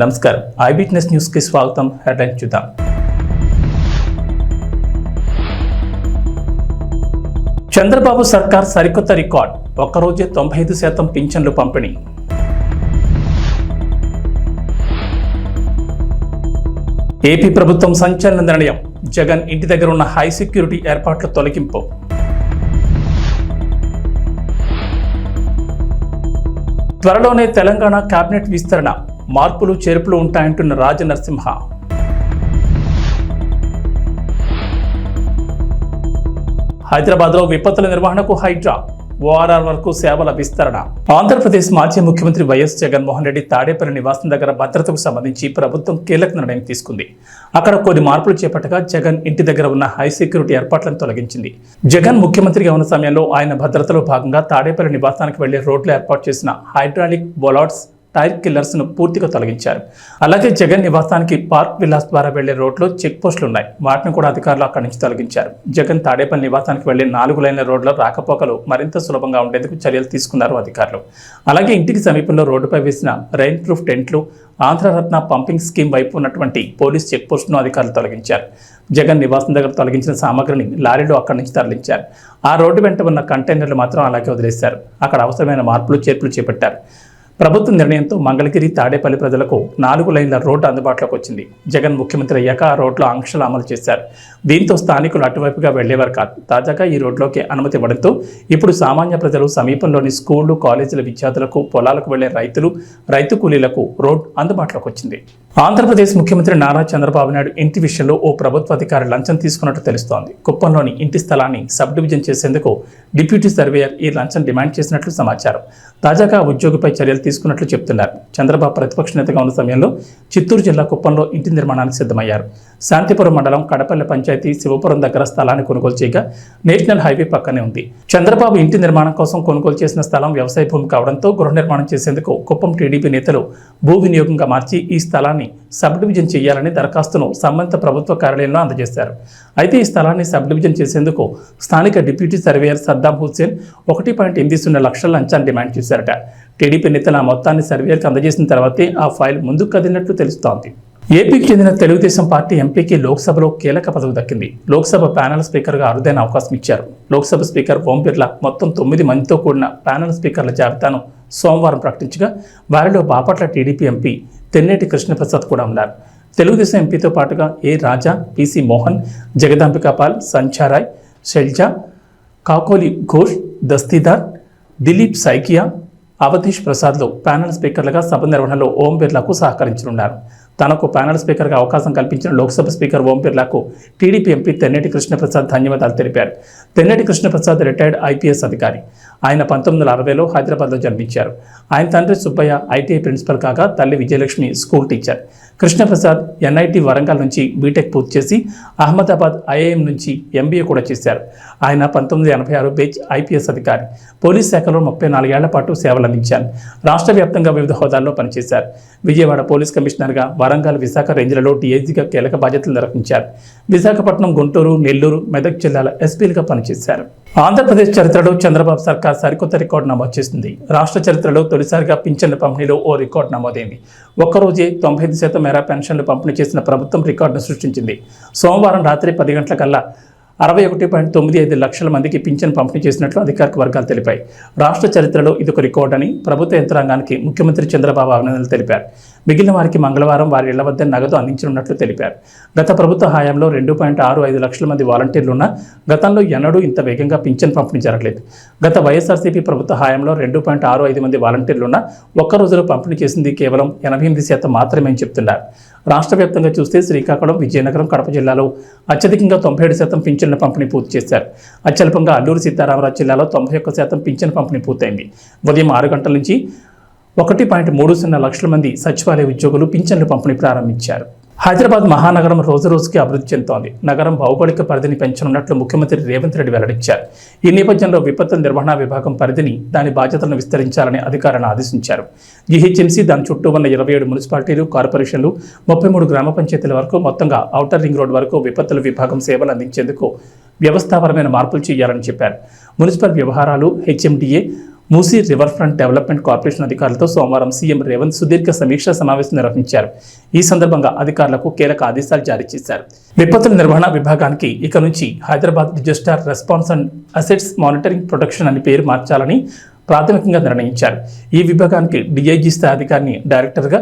నమస్కారం ఐబిట్నెస్ న్యూస్ కి స్వాగతం. హెడ్లైన్ చూద్దాం. చంద్రబాబు సర్కార్ సరికొత్త రికార్డ్, ఒక్కరోజే 95% పింఛన్లు పంపిణీ. ఏపీ ప్రభుత్వం సంచలన నిర్ణయం, జగన్ ఇంటి దగ్గర ఉన్న హై సెక్యూరిటీ ఏర్పాట్ల తొలగింపు. త్వరలోనే తెలంగాణ కేబినెట్ విస్తరణ, మార్పులు చేర్పులు ఉంటాయంటున్న రాజనరసింహ. హైదరాబాద్లో విపత్తుల నిర్వహణకు హైడ్రా, ఓఆర్ఆర్ వరకు సేవల విస్తరణ. ఆంధ్రప్రదేశ్ మాజీ ముఖ్యమంత్రి వైఎస్ జగన్మోహన్ రెడ్డి తాడేపల్లి నివాసం దగ్గర భద్రతకు సంబంధించి ప్రభుత్వం కీలక నిర్ణయం తీసుకుంది. అక్కడ కొన్ని మార్పులు చేపట్టగా జగన్ ఇంటి దగ్గర ఉన్న హై సెక్యూరిటీ ఏర్పాట్లను తొలగించింది. జగన్ ముఖ్యమంత్రిగా ఉన్న సమయంలో ఆయన భద్రతలో భాగంగా తాడేపల్లి నివాసానికి వెళ్లే రోడ్లు ఏర్పాటు చేసిన హైడ్రాలిక్ బొలాట్స్, టైర్ కిల్లర్స్ ను పూర్తిగా తొలగించారు. అలాగే జగన్ నివాసానికి పార్క్ విలాస్ ద్వారా వెళ్లే రోడ్లో చెక్ పోస్టులు ఉన్నాయి, వాటిని కూడా అధికారులు అక్కడి నుంచి తొలగించారు. జగన్ తాడేపల్లి నివాసానికి వెళ్లే 4 లైన్ల రోడ్ల రాకపోకలు మరింత సులభంగా ఉండేందుకు చర్యలు తీసుకున్నారు అధికారులు. అలాగే ఇంటికి సమీపంలో రోడ్డుపై వేసిన రెయిన్ ప్రూఫ్ టెంట్లు, ఆంధ్రరత్న పంపింగ్ స్కీమ్ వైపు ఉన్నటువంటి పోలీస్ చెక్ పోస్టును అధికారులు తొలగించారు. జగన్ నివాసం దగ్గర తొలగించిన సామగ్రిని లారీలో అక్కడి నుంచి తరలించారు. ఆ రోడ్డు వెంట ఉన్న కంటైనర్లు మాత్రం అలాగే వదిలేశారు. అక్కడ అవసరమైన మార్పులు చేర్పులు చేపట్టారు. ప్రభుత్వ నిర్ణయంతో మంగళగిరి, తాడేపల్లి ప్రజలకు 4 లైన్ల రోడ్డు అందుబాటులోకి వచ్చింది. జగన్ ముఖ్యమంత్రి అయ్యాక ఆ రోడ్లో ఆంక్షలు అమలు చేశారు. దీంతో స్థానికులు అటువైపుగా వెళ్లేవారు కాదు. తాజాగా ఈ రోడ్లోకి అనుమతి ఇవ్వడంతో ఇప్పుడు సామాన్య ప్రజలు, సమీపంలోని స్కూళ్లు, కాలేజీల విద్యార్థులకు, పొలాలకు వెళ్లే రైతులు, రైతు కూలీలకు రోడ్ అందుబాటులోకి వచ్చింది. ఆంధ్రప్రదేశ్ ముఖ్యమంత్రి నారా చంద్రబాబు నాయుడు ఇంటి విషయంలో ఓ ప్రభుత్వ అధికారి లంచం తీసుకున్నట్టు తెలుస్తోంది. కుప్పంలోని ఇంటి స్థలాన్ని సబ్ డివిజన్ చేసేందుకు డిప్యూటీ సర్వేయర్ ఈ లంచం డిమాండ్ చేసినట్లు సమాచారం. తాజాగా ఉద్యోగిపై చర్యలు తీసుకున్నట్లు చెబుతున్నారు. చంద్రబాబు ప్రతిపక్ష నేతగా ఉన్న సమయంలో చిత్తూరు జిల్లా కుప్పంలో ఇంటి నిర్మాణానికి సిద్ధమయ్యారు. శాంతిపురం మండలం కడపల్లి పంచాయతీ శివపురం దగ్గర స్థలాన్ని కొనుగోలు చేయగా నేషనల్ హైవే పక్కనే ఉంది. చంద్రబాబు ఇంటి నిర్మాణం కోసం కొనుగోలు చేసిన స్థలం వ్యవసాయ భూమి కావడంతో గృహ నిర్మాణం చేసేందుకు కుప్పం టీడీపీ నేతలు భూ వినియోగంగా మార్చి ఈ స్థలాన్ని సబ్ డివిజన్ చేయాలని దరఖాస్తును సంబంధిత ప్రభుత్వ కార్యాలయంలో అందజేశారు. అయితే ఈ స్థలాన్ని సబ్ డివిజన్ చేసేందుకు స్థానిక డిప్యూటీ సర్వేయర్ సద్దాం హుస్సేన్ 1.80 లక్షల లంచాన్ని డిమాండ్ చేశారట. టీడీపీ నేతలు ఆ మొత్తాన్ని సర్వేయర్కి అందజేసిన తర్వాతే ఆ ఫైల్ ముందుకు కదిలినట్లు తెలుస్తోంది. ఏపీకి చెందిన తెలుగుదేశం పార్టీ ఎంపీకి లోక్సభలో కీలక పదవి దక్కింది. లోక్సభ ప్యానెల్ స్పీకర్గా అరుదైన అవకాశం ఇచ్చారు. లోక్సభ స్పీకర్ ఓం బిర్లా మొత్తం 9 మందితో కూడిన ప్యానెల్ స్పీకర్ల జాబితాను సోమవారం ప్రకటించగా వారిలో బాపట్ల టీడీపీ ఎంపీ తెన్నేటి కృష్ణప్రసాద్ కూడా ఉన్నారు. తెలుగుదేశం ఎంపీతో పాటుగా ఏ రాజా, పిసి మోహన్, జగదాంబికాపాల్, సంచారాయ్, శైల్జా, కాకోలి ఘోష్, దస్తీదార్, దిలీప్ సైకియా, అవధీష్ ప్రసాద్లు ప్యానెల్ స్పీకర్లుగా సభ నిర్వహణలో ఓం బిర్లాకు సహకరించనున్నారు. తనకు ప్యానెల్ స్పీకర్గా అవకాశం కల్పించిన లోక్సభ స్పీకర్ ఓం బిర్లాకు టీడీపీ ఎంపీ తెన్నేటి కృష్ణప్రసాద్ ధన్యవాదాలు తెలిపారు. తెన్నేటి కృష్ణప్రసాద్ రిటైర్డ్ ఐపీఎస్ అధికారి. ఆయన 1960లో హైదరాబాద్లో జన్మించారు. ఆయన తండ్రి సుబ్బయ్య ఐటీఐ ప్రిన్సిపల్ కాగా తల్లి Vijayalakshmi school teacher. Krishnaprasad NIT Warangal నుంచి బీటెక్ పూర్తి చేసి అహ్మదాబాద్ ఐఐఎం నుంచి ఎంబీఏ కూడా చేశారు. ఆయన 1986 బెంచ్ ఐపీఎస్ అధికారి. పోలీస్ శాఖలో 34 ఏళ్ల పాటు సేవలందించారు. రాష్ట్ర వ్యాప్తంగా వివిధ హోదాల్లో పనిచేశారు. విజయవాడ పోలీస్ కమిషనర్గా, వరంగల్, విశాఖ రేంజ్లలో డీఐజీగా కీలక బాధ్యతలు నిర్వహించారు. విశాఖపట్నం, గుంటూరు, నెల్లూరు, మెదక్ జిల్లాల ఎస్పీలుగా పనిచేశారు. ఆంధ్రప్రదేశ్ చరిత్రలో చంద్రబాబు సర్కార్ సరికొత్త రికార్డు నమోదు చేసింది. రాష్ట్ర చరిత్రలో తొలిసారిగా పింఛన్ల పంపిణీలో ఓ రికార్డు నమోదైంది. ఒక్కరోజే 95% మేర పెన్షన్లు పంపిణీ చేసిన ప్రభుత్వం రికార్డును సృష్టించింది. సోమవారం రాత్రి 10 గంటలకల్లా 61.95 లక్షల మందికి పింఛన్ పంపిణీ చేసినట్లు అధికారిక వర్గాలు తెలిపాయి. రాష్ట్ర చరిత్రలో ఇదొక రికార్డు అని ప్రభుత్వ యంత్రాంగానికి ముఖ్యమంత్రి చంద్రబాబు అభినందనలు తెలిపారు. మిగిలిన వారికి మంగళవారం వారి ఇళ్ల వద్ద నగదు అందించనున్నట్లు తెలిపారు. గత ప్రభుత్వ హయాంలో 2.65 లక్షల మంది వాలంటీర్లున్నా గతంలో ఎన్నడూ ఇంత వేగంగా పింఛన్ పంపిణీ జరగలేదు. గత వైఎస్ఆర్సీపీ ప్రభుత్వ హయాంలో 2.65 మంది వాలంటీర్లున్నా ఒక్క రోజులో పంపిణీ చేసింది కేవలం 88% మాత్రమే అని చెప్తున్నారు. రాష్ట్ర వ్యాప్తంగా చూస్తే శ్రీకాకుళం, విజయనగరం, కడప జిల్లాలో అత్యధికంగా 97% పింఛన్ల పంపిణీ పూర్తి చేశారు. అత్యల్పంగా అల్లూరు సీతారామరాజు జిల్లాలో 91% పింఛన్ పంపిణీ పూర్తయింది. ఉదయం 6 గంటల నుంచి 1.30 లక్షల మంది సచివాలయ ఉద్యోగులు పింఛన్లు పంపిణీ ప్రారంభించారు. హైదరాబాద్ మహానగరం రోజురోజుకి అభివృద్ధి చెందుతోంది. నగరం భౌగోళిక పరిధిని పెంచనున్నట్లు ముఖ్యమంత్రి రేవంత్ రెడ్డి వెల్లడించారు. ఈ నేపథ్యంలో విపత్తుల నిర్వహణ విభాగం పరిధిని, దాని బాధ్యతలను విస్తరించాలని అధికారులను ఆదేశించారు. జీహెచ్ఎంసీ, దాని చుట్టూ ఉన్న 27 మున్సిపాలిటీలు, కార్పొరేషన్లు, 33 గ్రామ పంచాయతీల వరకు మొత్తంగా ఔటర్ రింగ్ రోడ్ వరకు విపత్తుల విభాగం సేవలు అందించేందుకు వ్యవస్థాపరమైన మార్పులు చేయాలని చెప్పారు. మున్సిపల్ వ్యవహారాలు, HMDA, Musi river front development corporation అధికారులతో సోమవారం సీఎం రేవంత్ సుదీర్ఘ సమీక్షా సమావేశం నిర్వహించారు. ఈ సందర్భంగా అధికారులకు కీలక ఆదేశాలు జారీ చేశారు. విపత్తుల నిర్వహణ విభాగానికి ఇక నుంచి Hyderabad disaster response and assets monitoring protection అని పేరు మార్చాలని ప్రాథమికంగా నిర్ణయించారు. ఈ విభాగానికి డీఐజీ స్థాయి అధికారిని డైరెక్టర్గా,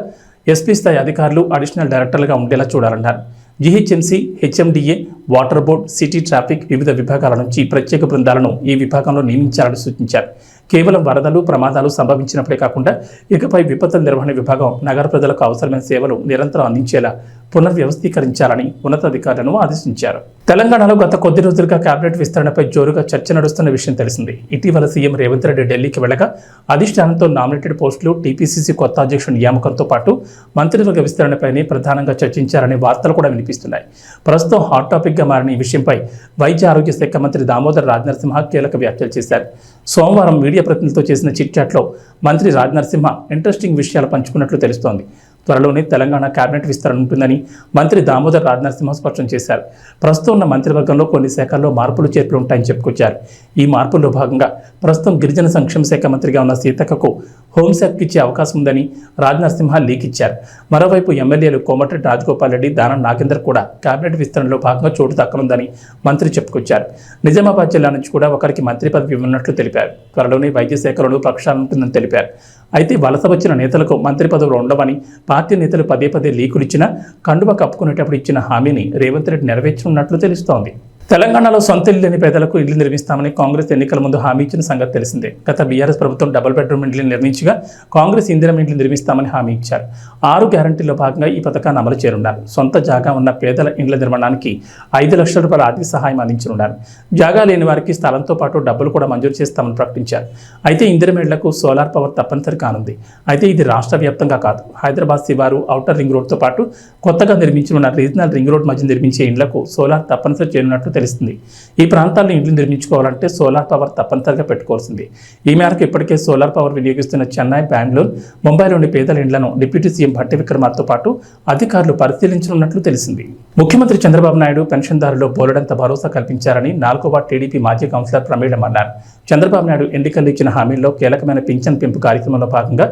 ఎస్పీ స్థాయి అధికారులు అడిషనల్ డైరెక్టర్లుగా ఉండేలా చూడాలన్నారు. GHMC, HMDA, water board, city traffic వివిధ విభాగాల నుంచి ప్రత్యేక బృందాలను ఈ విభాగంలో నియమించాలని సూచించారు. కేవలం వరదలు, ప్రమాదాలు సంభవించినప్పుడే కాకుండా ఇకపై విపత్తుల నిర్వహణ విభాగం నగర ప్రజలకు అవసరమైన సేవలు నిరంతరం అందించేలా పునర్వ్యవస్థీకరించాలని ఉన్నతాధికారులను ఆదేశించారు. తెలంగాణలో గత కొద్ది రోజులుగా కేబినెట్ విస్తరణపై జోరుగా చర్చ నడుస్తున్న విషయం తెలిసింది. ఇటీవల సీఎం రేవంత్ రెడ్డి ఢిల్లీకి వెళ్లగా అధిష్టానంతో నామినేటెడ్ పోస్టులు, టీపీసీసీ కొత్త అధ్యక్షుడి నియామకంతో పాటు మంత్రివర్గ విస్తరణపైనే ప్రధానంగా చర్చించారనే వార్తలు కూడా వినిపిస్తున్నాయి. ప్రస్తుతం హాట్ టాపిక్గా మారిన ఈ విషయంపై వైద్య ఆరోగ్య శాఖ మంత్రి దామోదర్ రాజనరసింహ కీలక వ్యాఖ్యలు చేశారు. సోమవారం మీడియా ప్రతినిధులతో చేసిన చిట్ చాట్లో మంత్రి రాజనరసింహ ఇంట్రెస్టింగ్ విషయాలు పంచుకున్నట్లు తెలుస్తోంది. త్వరలోనే తెలంగాణ కేబినెట్ విస్తరణ ఉంటుందని మంత్రి దామోదర్ రాజనరసింహ స్పష్టం చేశారు. ప్రస్తుతం ఉన్న మంత్రివర్గంలో కొన్ని శాఖల్లో మార్పులు చేర్పులు ఉంటాయని చెప్పుకొచ్చారు. ఈ మార్పుల్లో భాగంగా ప్రస్తుతం గిరిజన సంక్షేమ శాఖ మంత్రిగా ఉన్న సీతక్కకు హోంశాఖకు ఇచ్చే అవకాశం ఉందని రాజనరసింహ లీక్ ఇచ్చారు. మరోవైపు ఎమ్మెల్యేలు కోమటిరెడ్డి రాజగోపాల్ రెడ్డి, దానం నాగేందర్ కూడా కేబినెట్ విస్తరణలో భాగంగా చోటు దక్కనుందని మంత్రి చెప్పుకొచ్చారు. నిజామాబాద్ జిల్లా నుంచి కూడా ఒకరికి మంత్రి పదవి ఇవ్వనున్నట్లు తెలిపారు. త్వరలోనే వైద్య శాఖలోనూ ప్రక్షాళన ఉంటుందని తెలిపారు. అయితే వలస వచ్చిన నేతలకు మంత్రి పదవులు ఉండవని పార్టీ నేతలు పదే పదే లీకులు ఇచ్చినా కండువ కప్పుకునేటప్పుడు ఇచ్చిన హామీని రేవంత్ రెడ్డి నెరవేర్చనున్నట్లు తెలుస్తోంది. తెలంగాణలో సొంత ఇల్లు లేని పేదలకు ఇల్లు నిర్మిస్తామని కాంగ్రెస్ ఎన్నికల ముందు హామీ ఇచ్చిన సంగతి తెలిసిందే. గత బీఆర్ఎస్ ప్రభుత్వం డబుల్ బెడ్రూమ్ ఇండ్లు నిర్మించగా కాంగ్రెస్ ఇందిరమ్మ ఇండ్లు నిర్మిస్తామని హామీ ఇచ్చారు. 6 గ్యారంటీల్లో భాగంగా ఈ పథకాన్ని అమలు చేయనున్నారు. సొంత జాగా ఉన్న పేదల ఇండ్ల నిర్మాణానికి 5 లక్షల రూపాయల ఆర్థిక సహాయం అందించనున్నారు. జాగా లేని వారికి స్థలంతో పాటు డబ్బులు కూడా మంజూరు చేస్తామని ప్రకటించారు. అయితే ఇందిరమ్మ ఇళ్లకు సోలార్ పవర్ తప్పనిసరి కానుంది. అయితే ఇది రాష్ట్ర వ్యాప్తంగా కాదు, హైదరాబాద్ శివారు, ఔటర్ రింగ్ రోడ్తో పాటు కొత్తగా నిర్మించనున్న రీజనల్ రింగ్ రోడ్ మధ్య నిర్మించే ఇండ్లకు సోలార్ తప్పనిసరి చేయనున్నట్లు తెలుస్తుంది. ఈ ప్రాంతాల్లో ఇండ్లు నిర్మించుకోవాలంటే సోలార్ పవర్ తప్పనిసరిగా పెట్టుకోవాల్సింది. ఈ మేరకు ఇప్పటికే సోలార్ పవర్ వినియోగిస్తున్న చెన్నై, బెంగళూరు, ముంబైలోని పేదల ఇండ్లను డిప్యూటీ సీఎం భట్టి విక్రమార్కతో పాటు అధికారులు పరిశీలించనున్నట్లు తెలిసింది. ముఖ్యమంత్రి చంద్రబాబు నాయుడు పెన్షన్దారులు బోలెడంత భరోసా కల్పించారని 4వ వార్డు టీడీపీ మాజీ కౌన్సిలర్ ప్రమేళం అన్నారు. చంద్రబాబు నాయుడు ఎన్నికల్లో ఇచ్చిన హామీల్లో కీలకమైన పింఛన్ పెంపు కార్యక్రమంలో భాగంగా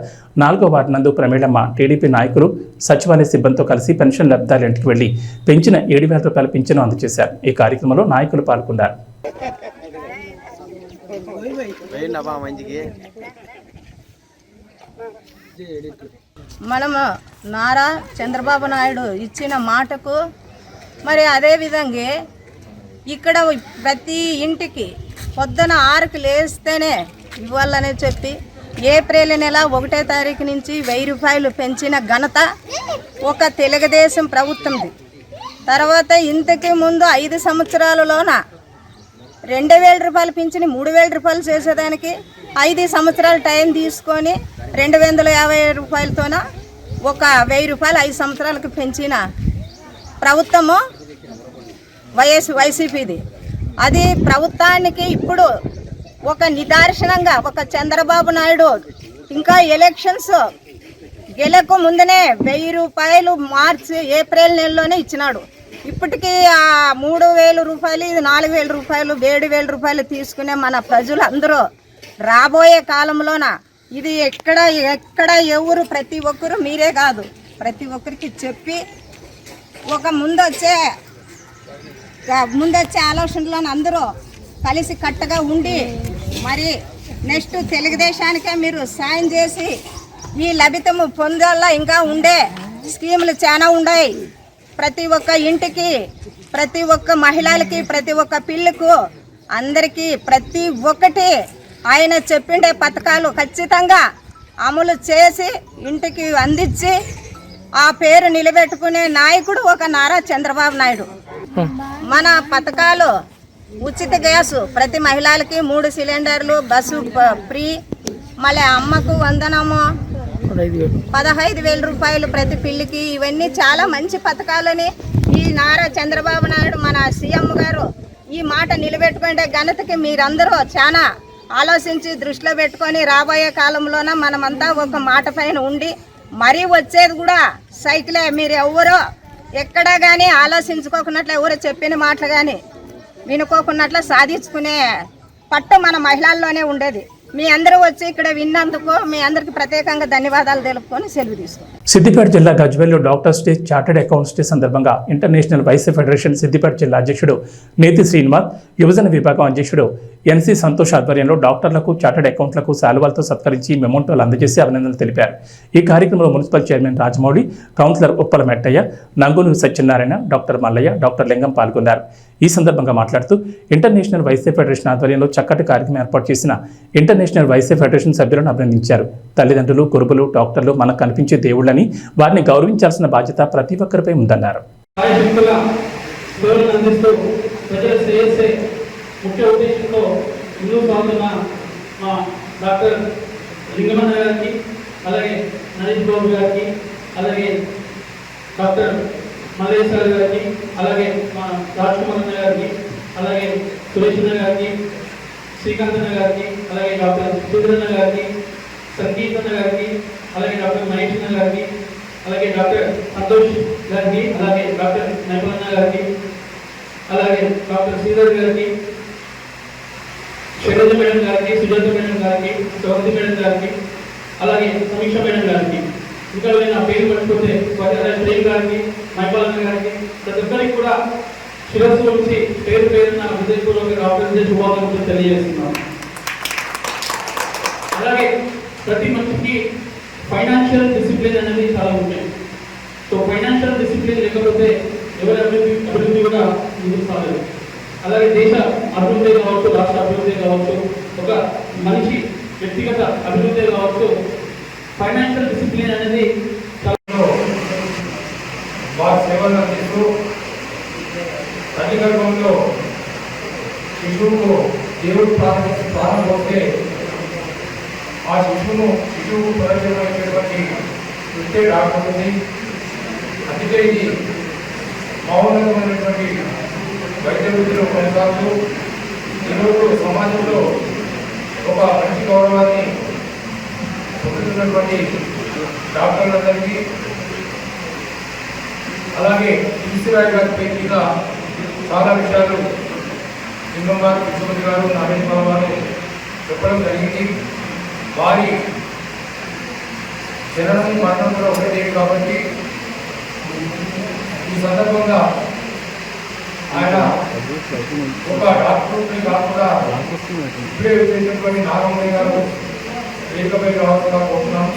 4వ వార్డు నందు ప్రమేళమ్మ టీడీపీ నాయకులు, సచివాలయ సిబ్బందితో కలిసి పెన్షన్ లబ్ధిదారుల ఇంటికి వెళ్లి పెంచిన 7,000 రూపాయల పింఛను అందజేశారు. ఈ కార్యక్రమంలో నాయకులు పాల్గొన్నారు. మనము నారా చంద్రబాబు నాయుడు ఇచ్చిన మాటకు మరి అదే విధంగా ఇక్కడ ప్రతి ఇంటికి పొద్దున 6కి లేస్తేనే ఇవ్వాలనే చెప్పి ఏప్రిల్ నెల 1వ తారీఖు నుంచి 1000 రూపాయలు పెంచిన ఘనత ఒక తెలుగుదేశం ప్రభుత్వంది. తర్వాత ఇంతకు ముందు 5 సంవత్సరాలలోన 2,000 రూపాయలు పెంచిన 3,000 రూపాయలు చేసేదానికి 5 సంవత్సరాలు టైం తీసుకొని 250 రూపాయలతోన ఒక 1000 రూపాయలు 5 సంవత్సరాలకు పెంచిన ప్రభుత్వము వైసీపీది. అది ప్రభుత్వానికి ఇప్పుడు ఒక నిదర్శనంగా ఒక చంద్రబాబు నాయుడు ఇంకా ఎలక్షన్స్ గెలక ముందునే 1000 రూపాయలు ఏప్రిల్ నెలలోనే ఇచ్చినాడు. ఇప్పటికీ ఆ 3,000 రూపాయలు, ఇది 4,000 రూపాయలు, 7,000 రూపాయలు తీసుకునే మన ప్రజలందరూ రాబోయే కాలంలోన ఇది ఎక్కడ ఎవరు ప్రతి ఒక్కరు మీరే కాదు ప్రతి ఒక్కరికి చెప్పి ఒక ముందొచ్చే ఆలోచనలో అందరూ కలిసి కట్టగా ఉండి మరి నెక్స్ట్ తెలుగుదేశానికే మీరు సాయం చేసి ఈ లభితము పొందాలా. ఇంకా ఉండే స్కీములు చాలా ఉన్నాయి. ప్రతి ఒక్క ఇంటికి, ప్రతి ఒక్క మహిళలకి, ప్రతి ఒక్క పిల్లకు, అందరికీ ప్రతి ఒక్కటి ఆయన చెప్పిండే పథకాలు ఖచ్చితంగా అమలు చేసి ఇంటికి అందించి ఆ పేరు నిలబెట్టుకునే నాయకుడు ఒక నారా చంద్రబాబు నాయుడు. మన పథకాలు ఉచిత గ్యాసు ప్రతి మహిళలకి, 3 సిలిండర్లు, బస్సు ఫ్రీ, మళ్ళీ అమ్మకు వందనము, 15,000 రూపాయలు ప్రతి పిల్లికి. ఇవన్నీ చాలా మంచి పథకాలని ఈ నారా చంద్రబాబు నాయుడు మన సీఎం గారు ఈ మాట నిలబెట్టుకునే ఘనతకి మీరందరూ చాలా ఆలోచించి దృష్టిలో పెట్టుకొని రాబోయే కాలంలోన మనమంతా ఒక మాట పైన ఉండి మరీ వచ్చేది కూడా సైకిలే. మీరు ఎవరో ఎక్కడా కానీ ఆలోచించుకోకున్నట్లు, ఎవరు చెప్పిన మాటలు కానీ వినుకోకున్నట్లు సాధించుకునే పట్టు మన మహిళల్లోనే ఉండేది. మీ అందరూ వచ్చి ఇక్కడ విన్నందుకు మీ అందరికి ప్రత్యేకంగా ధన్యవాదాలు తెలుపుకొని సెలవు తీసుకుంటాం. సిద్దిపేట జిల్లా గజ్వేల్లో doctors day, chartered accounts day సందర్భంగా ఇంటర్నేషనల్ వైశ్య ఫెడరేషన్ సిద్దిపేట జిల్లా అధ్యక్షుడు నేతి శ్రీనివాస్, యువజన విభాగం అధ్యక్షుడు ఎన్సి సంతోష్ ఆధ్వర్యంలో డాక్టర్లకు, చార్టెడ్ అకౌంట్లకు శాలువాలతో సత్కరించి మెమోంటోలు అందజేసి అభినందనలు తెలిపారు. ఈ కార్యక్రమంలో municipal chairman Rajamouli, councillor Uppala Mettaiah, Nangunuru Satyanarayana, doctor Mallaiah, doctor Lingam పాల్గొన్నారు. ఈ సందర్భంగా మాట్లాడుతూ ఇంటర్నేషనల్ వైశ్య ఫెడరేషన్ ఆధ్వర్యంలో చక్కటి కార్యక్రమం ఏర్పాటు చేసిన ఇంటర్నేషనల్ వైశ్య ఫెడరేషన్ సభ్యులను అభినందించారు. తల్లిదండ్రులు, గురువులు, డాక్టర్లు మనకు కనిపించే దేవుళ్ళని, వారిని గౌరవించాల్సిన బాధ్యత ప్రతి ఒక్కరిపై ఉందన్నారు. ముఖ్య ఉద్దేశంతో ముందుకు సాగుతున్న మా డాక్టర్ లింగమన్న గారికి, అలాగే నరేష్ బాబు గారికి, అలాగే డాక్టర్ మల్లేశ్వర గారికి, అలాగే మా రాజ్కుమార్ అన్న గారికి, అలాగే సురేష్ అన్న గారికి, శ్రీకాంత్ అన్న గారికి, అలాగే డాక్టర్ సుధీరన్న గారికి, సంగీత్ అన్న గారికి, అలాగే డాక్టర్ మహేష్ అన్న గారికి, అలాగే డాక్టర్ సంతోష్ గారికి, అలాగే డాక్టర్ నైపుల్ అన్న గారికి, అలాగే డాక్టర్ శ్రీధర్ గారికి, శైలజ మేడం గారికి, సుజాత మేడం గారికి, సౌరతి మేడం గారికి, అలాగే సమీక్ష మేడం గారికి, ఇంకా నా పేరు పట్టుకుంటే ప్రేమ్ గారికి, మైపాలన్న గారికి, ప్రతి ఒక్కరికి కూడా శిరస్సు నుంచి పేరు పేరున హృదయపూర్వక డాక్టర్ డే శుభాకాంక్షలు తెలియజేస్తున్నాను. అలాగే ప్రతి మనిషికి ఫైనాన్షియల్ డిసిప్లిన్ అనేది చాలా ముఖ్యం. సో ఫైనాన్షియల్ డిసిప్లిన్ లేకపోతే ఎవరి అభివృద్ధి కూడా ముందుకు సాగదు. అలాగే దేశ అభివృద్ధి కావచ్చు, రాష్ట్ర అభివృద్ధి కావచ్చు, ఒక మనిషి వ్యక్తిగత అభివృద్ధి కావచ్చు, ఫైనాన్షియల్ డిసిప్లిన్ అనేది వారి సేవలు అందిస్తూ తల్లి గర్భంలో శిశువుకు దేవుడు ప్రారంభమవుతే ఆ శిశువుకు ప్రయోజనమైనటువంటి వృత్తే డాక్టర్ ఉంది. అందుకే ఇది మౌనమైనటువంటి వైద్య వృత్తిలో కొనసాగుతూ ఈరోజు సమాజంలో ఒక మంచి గౌరవాన్ని పొందుతున్నటువంటి డాక్టర్లందరికీ, అలాగే ఈశ్వరాయ్ గారి పేరు మీద చాలా విషయాలు లింగం గారు, కృష్ణపతి గారు, నాగేష్ బాబు గారు చెప్పడం జరిగింది. వారి జననం మరణం కూడా ఒకటే కాబట్టి ఈ సందర్భంగా ఆయన ఒక డాక్టర్ని కాకుండా ఇప్పుడే వచ్చేటటువంటి నాగమణి గారు వేదికపై రావాల్సిందిగా కోరుతున్నాం.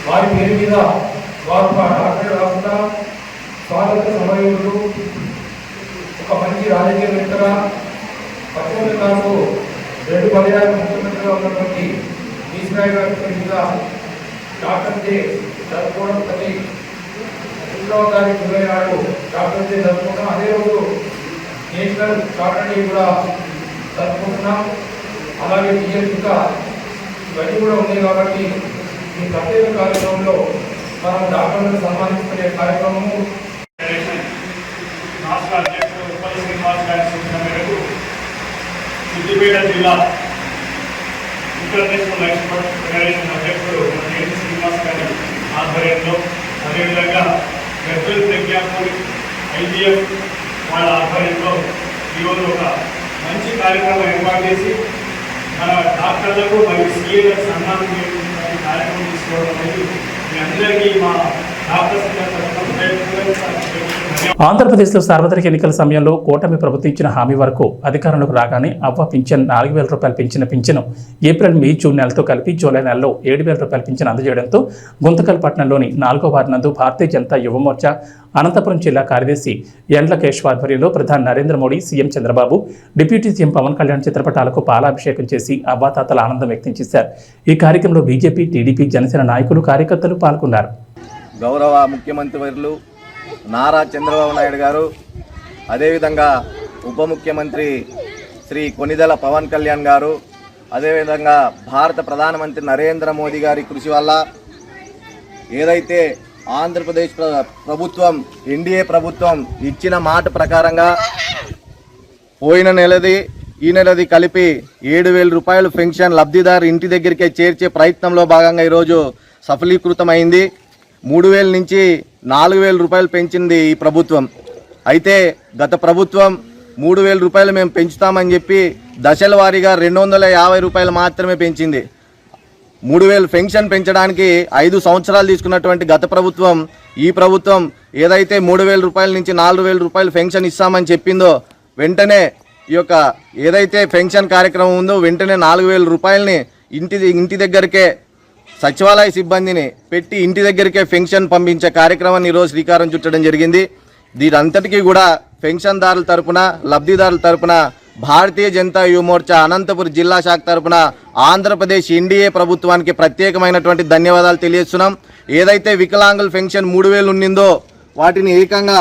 వారి పేరు మీద వారు ఒక డాక్టర్ కాకుండా స్వాతంత్ర సమరయోధుడు, ఒక మంచి రాజకీయవేత్తగా, 19 2 పర్యాలు ముఖ్యమంత్రిగా ఉన్నటువంటి ఈశ్వరాయ్ గారి పేరు మీద డాక్టర్ డే జరుపుకోవడం ప్రతి 3వ తారీఖు జూలై నాడు డాక్టర్ డే జరుపుకుంటాం. అదే రోజు నేషనల్ డాక్టర్ డే కూడా జరుపుకుంటున్నాం. అలాగే ఇంకా ఇవన్నీ కూడా ఉన్నాయి కాబట్టి ఈ ప్రత్యేక కార్యక్రమంలో మనం డాక్టర్లను సన్మానించుకునే కార్యక్రమము రాష్ట్ర అధ్యక్షుడు ఉప్పల శ్రీనివాస్ గారి సూచన మేరకు సిద్దిపేట జిల్లా ఇంటర్నేషనల్ వైశ్య ఫెడరేషన్ అధ్యక్షుడు నేతి శ్రీనివాస్ గారి ఆధ్వర్యంలో, అదేవిధంగా గజ్వేల్ ప్రజ్ఞాపూర్ ఐజీఎఫ్ వాళ్ళ ఆధ్వర్యంలో ఈరోజు ఒక మంచి కార్యక్రమం ఏర్పాటు చేసి మన డాక్టర్లకు మరియు సీఏలకు సన్మానం చేస్తున్న కార్యక్రమం తీసుకోవడం అనేది మీ అందరికీ మా ఆంధ్రప్రదేశ్లో సార్వత్రిక ఎన్నికల సమయంలో కూటమి ప్రభుత్వం ఇచ్చిన హామీ వరకు అధికారంలోకి రాగానే అవ్వ పింఛన్ 4,000 రూపాయలు పెంచిన పింఛను ఏప్రిల్, మే, జూన్ నెలతో కలిపి జూలై నెలలో 7,000 రూపాయల పింఛను అందజేయడంతో గుంతకల్ పట్టణంలోని 4వ వార్డు నందు భారతీయ జనతా యువమోర్చా అనంతపురం జిల్లా కార్యదర్శి ఎండ్ల కేశవ ఆధ్వర్యంలో ప్రధాని Narendra Modi, CM Chandrababu, deputy CM Pawan Kalyan చిత్రపటాలకు పాలాభిషేకం చేసి అవ్వాతాతల ఆనందం వ్యక్తం చేశారు. ఈ కార్యక్రమంలో బీజేపీ, టీడీపీ, జనసేన నాయకులు, కార్యకర్తలు పాల్గొన్నారు. గౌరవ ముఖ్యమంత్రి వర్యులు నారా చంద్రబాబు నాయుడు గారు, అదేవిధంగా ఉప ముఖ్యమంత్రి శ్రీ కొనిదెల పవన్ కళ్యాణ్ గారు, అదేవిధంగా భారత ప్రధానమంత్రి నరేంద్ర మోదీ గారి కృషి వల్ల ఏదైతే ఆంధ్రప్రదేశ్ ప్రభుత్వం, ఎన్డీఏ ప్రభుత్వం ఇచ్చిన మాట ప్రకారంగా పోయిన నెలది ఈ నెలది కలిపి 7,000 రూపాయలు పెన్షన్ లబ్ధిదారు ఇంటి దగ్గరికే చేర్చే ప్రయత్నంలో భాగంగా ఈరోజు సఫలీకృతమైంది. 3,000 నుంచి 4,000 రూపాయలు పెంచింది ఈ ప్రభుత్వం. అయితే గత ప్రభుత్వం 3,000 రూపాయలు మేము పెంచుతామని చెప్పి దశల వారీగా 250 రూపాయలు మాత్రమే పెంచింది. 3,000 పెన్షన్ పెంచడానికి 5 సంవత్సరాలు తీసుకున్నటువంటి గత ప్రభుత్వం ఈ ప్రభుత్వం ఏదైతే 3,000 రూపాయల నుంచి 4,000 రూపాయలు పెన్షన్ ఇస్తామని చెప్పిందో వెంటనే ఈ యొక్క ఏదైతే పెన్షన్ కార్యక్రమం ఉందో వెంటనే 4,000 రూపాయలని ఇంటి దగ్గరికే సచివాలయ సిబ్బందిని పెట్టి ఇంటి దగ్గరికే పెన్షన్ పంపించే కార్యక్రమాన్ని ఈరోజు శ్రీకారం చుట్టడం జరిగింది. దీనంతటికీ కూడా పెన్షన్దారుల తరపున లబ్ధిదారుల తరపున భారతీయ జనతా యువ మోర్చా అనంతపురం జిల్లా శాఖ తరపున ఆంధ్రప్రదేశ్ ఎన్డీఏ ప్రభుత్వానికి ప్రత్యేకమైనటువంటి ధన్యవాదాలు తెలియజేస్తున్నాం. ఏదైతే వికలాంగుల పెన్షన్ 3,000 ఉండిందో వాటిని ఏకంగా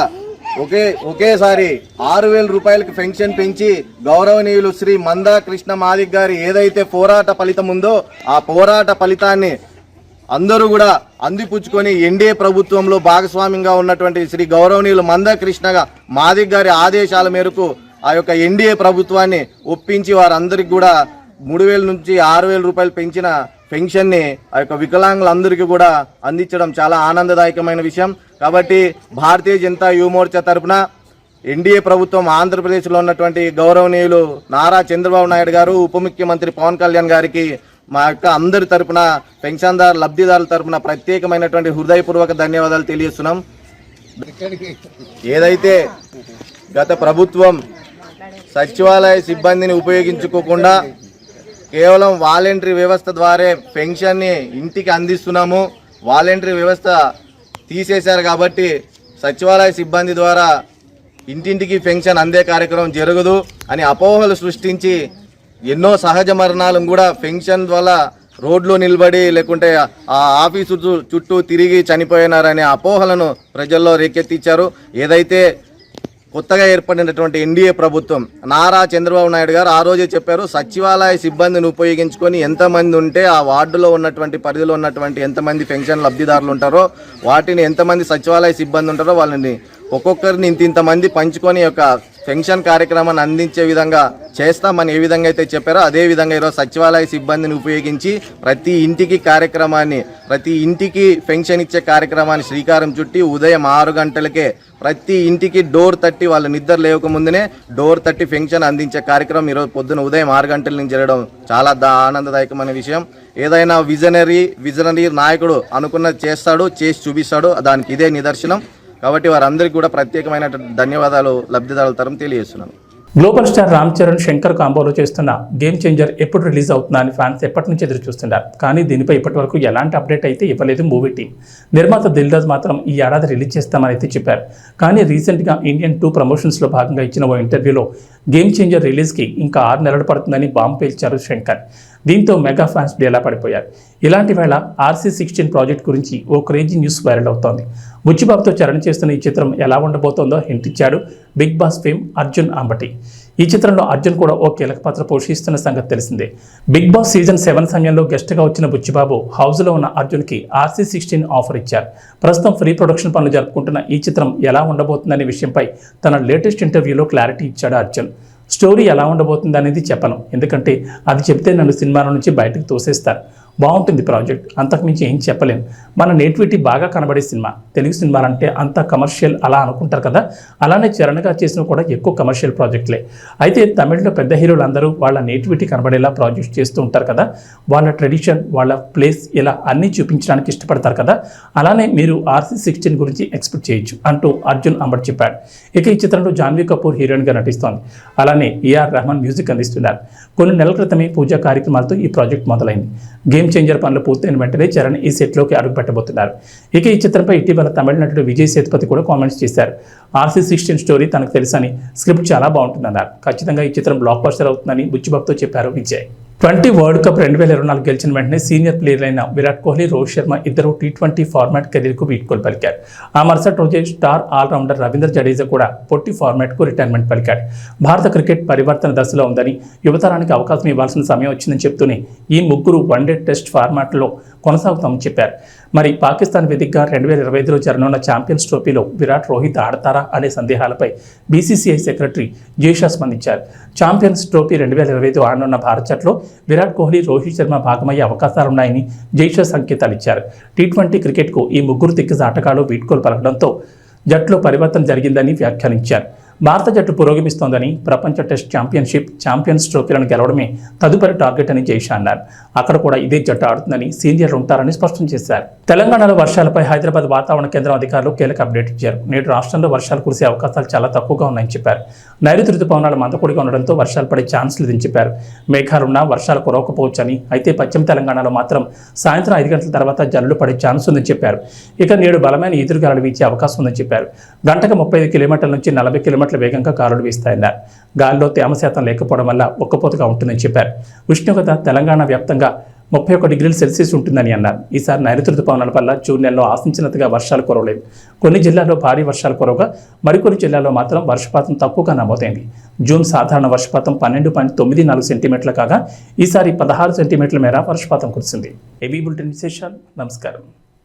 ఒకేసారి 6,000 రూపాయలకి పెన్షన్ పెంచి గౌరవనీయులు శ్రీ మందా కృష్ణ మాదిక్ గారి ఏదైతే పోరాట ఫలితం ఉందో ఆ పోరాట ఫలితాన్ని అందరూ కూడా అందిపుచ్చుకొని ఎన్డీఏ ప్రభుత్వంలో భాగస్వామ్యంగా ఉన్నటువంటి శ్రీ గౌరవనీయులు మందా కృష్ణ మాదిక్ గారి ఆదేశాల మేరకు ఆ యొక్క ఎన్డీఏ ప్రభుత్వాన్ని ఒప్పించి వారందరికీ కూడా 3,000 నుంచి 6,000 రూపాయలు పెంచిన పెన్షన్ని ఆ యొక్క వికలాంగులందరికీ కూడా అందించడం చాలా ఆనందదాయకమైన విషయం. కాబట్టి భారతీయ జనతా యువ మోర్చా తరఫున ఎన్డీఏ ప్రభుత్వం ఆంధ్రప్రదేశ్లో ఉన్నటువంటి గౌరవనీయులు నారా చంద్రబాబు నాయుడు గారు, ఉప ముఖ్యమంత్రి పవన్ కళ్యాణ్ గారికి మా యొక్క అందరి తరపున పెన్షన్దారు లబ్ధిదారుల తరపున ప్రత్యేకమైనటువంటి హృదయపూర్వక ధన్యవాదాలు తెలియజేస్తున్నాం. ఏదైతే గత ప్రభుత్వం సచివాలయ సిబ్బందిని ఉపయోగించుకోకుండా కేవలం వాలంటరీ వ్యవస్థ ద్వారా పెన్షన్ని ఇంటికి అందిస్తున్నాము, వాలంటరీ వ్యవస్థ తీసేశారు కాబట్టి సచివాలయ సిబ్బంది ద్వారా ఇంటింటికి పెన్షన్ అందే కార్యక్రమం జరగదు అని అపోహలు సృష్టించి ఎన్నో సహజ మరణాలను కూడా పెన్షన్ వల్ల రోడ్లో నిలబడి లేకుంటే ఆ ఆఫీసు చుట్టూ తిరిగి చనిపోయినారనే అపోహలను ప్రజల్లో రేకెత్తించారు. ఏదైతే కొత్తగా ఏర్పడినటువంటి ఎన్డీఏ ప్రభుత్వం నారా చంద్రబాబు నాయుడు గారు ఆ రోజే చెప్పారు, సచివాలయ సిబ్బందిని ఉపయోగించుకొని ఎంతమంది ఉంటే ఆ వార్డులో ఉన్నటువంటి పరిధిలో ఉన్నటువంటి ఎంతమంది పెన్షన్ లబ్ధిదారులు ఉంటారో వాటిని ఎంతమంది సచివాలయ సిబ్బంది ఉంటారో వాళ్ళని ఒక్కొక్కరిని ఇంతమంది పంచుకొని యొక్క పెన్షన్ కార్యక్రమాన్ని అందించే విధంగా చేస్తామని ఏ విధంగా అయితే చెప్పారో అదే విధంగా ఈరోజు సచివాలయ సిబ్బందిని ఉపయోగించి ప్రతి ఇంటికి పెన్షన్ ఇచ్చే కార్యక్రమాన్ని శ్రీకారం చుట్టి ఉదయం 6 గంటలకే ప్రతి ఇంటికి డోర్ తట్టి వాళ్ళు నిద్ర లేవకముందునే డోర్ తట్టి పెన్షన్ అందించే కార్యక్రమం ఈరోజు పొద్దున ఉదయం 6 గంటల నుంచి జరగడం చాలా ఆనందదాయకమైన విషయం. ఏదైనా విజనరీ నాయకుడు అనుకున్నది చేస్తాడు, చేసి చూపిస్తాడు, దానికి ఇదే నిదర్శనం. కాబట్టి వారందరికీ కూడా ప్రత్యేకమైన ధన్యవాదాలు లబ్ధిదారుల తరఫున తెలియజేస్తున్నాను. గ్లోబల్ స్టార్ రామ్ చరణ్ శంకర్ కాంబోలో చేస్తున్న గేమ్ చేంజర్ ఎప్పుడు రిలీజ్ అవుతుందా అని ఫ్యాన్స్ ఎప్పటి నుంచి ఎదురు చూస్తున్నారు. కానీ దీనిపై ఇప్పటి వరకు ఎలాంటి అప్డేట్ అయితే ఇవ్వలేదు మూవీ టీం. నిర్మాత దిల్ రాజు మాత్రం ఈ ఏడాది రిలీజ్ చేస్తామని అయితే చెప్పారు. కానీ రీసెంట్గా ఇండియన్ 2 ప్రమోషన్స్లో భాగంగా ఇచ్చిన ఓ ఇంటర్వ్యూలో గేమ్ చేంజర్ రిలీజ్కి ఇంకా 6 నెలలు పడుతుందని బాంబు పేల్చారు శంకర్. దీంతో మెగా ఫ్యాన్స్ డేలా పడిపోయారు. ఇలాంటి వేళ RC16 ప్రాజెక్ట్ గురించి ఓ క్రేజీ న్యూస్ వైరల్ అవుతోంది. బుచ్చిబాబుతో చరణ్ చేస్తున్న ఈ చిత్రం ఎలా ఉండబోతోందో హింట్ ఇచ్చాడు big boss fame Arjun Ambati. ఈ చిత్రంలో అర్జున్ కూడా ఓ కీలక పాత్ర పోషిస్తున్న సంగతి తెలిసిందే. బిగ్ బాస్ సీజన్ 7 సమయంలో గెస్ట్గా వచ్చిన బుచ్చిబాబు హౌస్లో ఉన్న అర్జున్కి RC16 ఆఫర్ ఇచ్చారు. ప్రస్తుతం ప్రీ ప్రొడక్షన్ పనులు జరుపుకుంటున్న ఈ చిత్రం ఎలా ఉండబోతుందనే విషయంపై తన లేటెస్ట్ ఇంటర్వ్యూలో క్లారిటీ ఇచ్చాడు అర్జున్. స్టోరీ ఎలా ఉండబోతుంది అనేది చెప్పను, ఎందుకంటే అది చెప్తే నన్ను సినిమాల నుంచి బయటకు తోసేస్తారు. బాగుంటుంది ప్రాజెక్ట్, అంతకుమించి ఏం చెప్పలేను. మన నేటివిటీ బాగా కనబడే సినిమా. తెలుగు సినిమాలంటే అంత కమర్షియల్ అలా అనుకుంటారు కదా, అలానే చరణ్గా చేసిన కూడా ఎక్కువ కమర్షియల్ ప్రాజెక్టులే. అయితే తమిళ్లో పెద్ద హీరోలు అందరూ వాళ్ళ నేటివిటీ కనబడేలా ప్రాజెక్ట్ చేస్తూ ఉంటారు కదా, వాళ్ళ ట్రెడిషన్, వాళ్ళ ప్లేస్ ఇలా అన్నీ చూపించడానికి ఇష్టపడతారు కదా, అలానే మీరు RC16 గురించి ఎక్స్పెక్ట్ చేయొచ్చు అంటూ అర్జున్ అంబట్ చెప్పాడు. ఇక ఈ చిత్రంలో జాన్వీ కపూర్ హీరోయిన్గా నటిస్తోంది. అలానే AR రెహమాన్ మ్యూజిక్ అందిస్తున్నారు. కొన్ని నెలల క్రితమే పూజా కార్యక్రమాలతో ఈ ప్రాజెక్ట్ మొదలైంది. గేమ్ చేంజర్ పనులు పూర్తయిన వెంటనే చరణ్ ఈ సెట్లోకి అడుగు పెట్టబోతున్నారు. ఇక ఈ చిత్రంపై ఇటీవల తమిళ నటుడు విజయ్ సేతుపతి కూడా కామెంట్స్ చేశారు. RC16 స్టోరీ తనకు తెలుసని, స్క్రిప్ట్ చాలా బాగుంటుందన్నారు. ఖచ్చితంగా ఈ చిత్రం బ్లాక్ బస్టర్ అవుతుందని బుచ్చిబాబుతో చెప్పారు విజయ్. 20 వరల్డ్ కప్ 2024 గెలిచిన వెంటనే సీనియర్ ప్లేయర్ అయిన విరాట్ కోహ్లీ, రోహిత్ శర్మ ఇద్దరు T20 ఫార్మాట్ కెరీర్కు వీడ్కోలు పలికారు. ఆ మరుసటి రోజే స్టార్ ఆల్రౌండర్ రవీంద్ర జడేజా కూడా పొట్టి ఫార్మాట్కు రిటైర్మెంట్ పలికాడు. భారత క్రికెట్ పరివర్తన దశలో ఉందని, యువతరానికి అవకాశం ఇవ్వాల్సిన సమయం వచ్చిందని చెప్తూనే ఈ ముగ్గురు వన్డే టెస్ట్ ఫార్మాట్లో కొనసాగుతామని చెప్పారు. మరి పాకిస్తాన్ వేదికగా 2025లో జరగనున్న ఛాంపియన్స్ ట్రోఫీలో విరాట్, రోహిత్ ఆడతారా అనే సందేహాలపై BCCI సెక్రటరీ జైషా స్పందించారు. ఛాంపియన్స్ ట్రోఫీ 2025 ఆడనున్న భారత జట్టులో విరాట్ కోహ్లీ, రోహిత్ శర్మ భాగమయ్యే అవకాశాలున్నాయని జైషా సంకేతాలు ఇచ్చారు. T20 క్రికెట్కు ఈ ముగ్గురు దిగ్గజ ఆటగాళ్లు వీడ్కోలు పలకడంతో జట్టులో పరివర్తన జరిగిందని వ్యాఖ్యానించారు. భారత జట్టు పురోగమిస్తోందని, ప్రపంచ టెస్ట్ ఛాంపియన్షిప్, ఛాంపియన్స్ ట్రోఫీలను గెలవడమే తదుపరి టార్గెట్ అని జైషా అన్నారు. అక్కడ కూడా ఇదే జట్టు ఆడుతుందని, సీనియర్లు ఉంటారని స్పష్టం చేశారు. తెలంగాణలో వర్షాలపై హైదరాబాద్ వాతావరణ కేంద్రం అధికారులు కీలక అప్డేట్ ఇచ్చారు. నేడు రాష్ట్రంలో వర్షాలు కురిసే అవకాశాలు చాలా తక్కువగా ఉన్నాయని చెప్పారు. నైరుతి రుతుపవనాలు మందకొడిగా ఉండడంతో వర్షాలు పడే ఛాన్స్ లేదని చెప్పారు. మేఘాలున్నా వర్షాలు కురవకపోవచ్చని, అయితే పశ్చిమ తెలంగాణలో మాత్రం సాయంత్రం 5 గంటల తర్వాత జల్లులు పడే ఛాన్స్ ఉందని చెప్పారు. ఇక నేడు బలమైన ఈదురుగాలులు వీచే అవకాశం ఉందని చెప్పారు. గంటకు 35 కిలోమీటర్ల నుంచి 40 కిలోమీటర్ల వేగంగా గాలులు వీస్తాయన్నారు. గాలిలో తేమ శాతం లేకపోవడం వల్ల ఒక్కపోతగా ఉంటుందని చెప్పారు. ఉష్ణోగ్రత తెలంగాణ వ్యాప్తంగా 31 డిగ్రీల సెల్సియస్ ఉంటుందని అన్నారు. ఈసారి నైరుతి రుతుపవనాల వల్ల జూన్ నెలలో ఆశించినంతగా వర్షాలు కురవలేదు. కొన్ని జిల్లాల్లో భారీ వర్షాలు కురవగా మరికొన్ని జిల్లాల్లో మాత్రం వర్షపాతం తక్కువగా నమోదైంది. జూన్ సాధారణ వర్షపాతం 12.94 సెంటీమీటర్లు కాగా ఈసారి 16 సెంటీమీటర్ల మేర వర్షపాతం కురిసింది. ఏబీ బులెటిన్ విశేషాలు. నమస్కారం.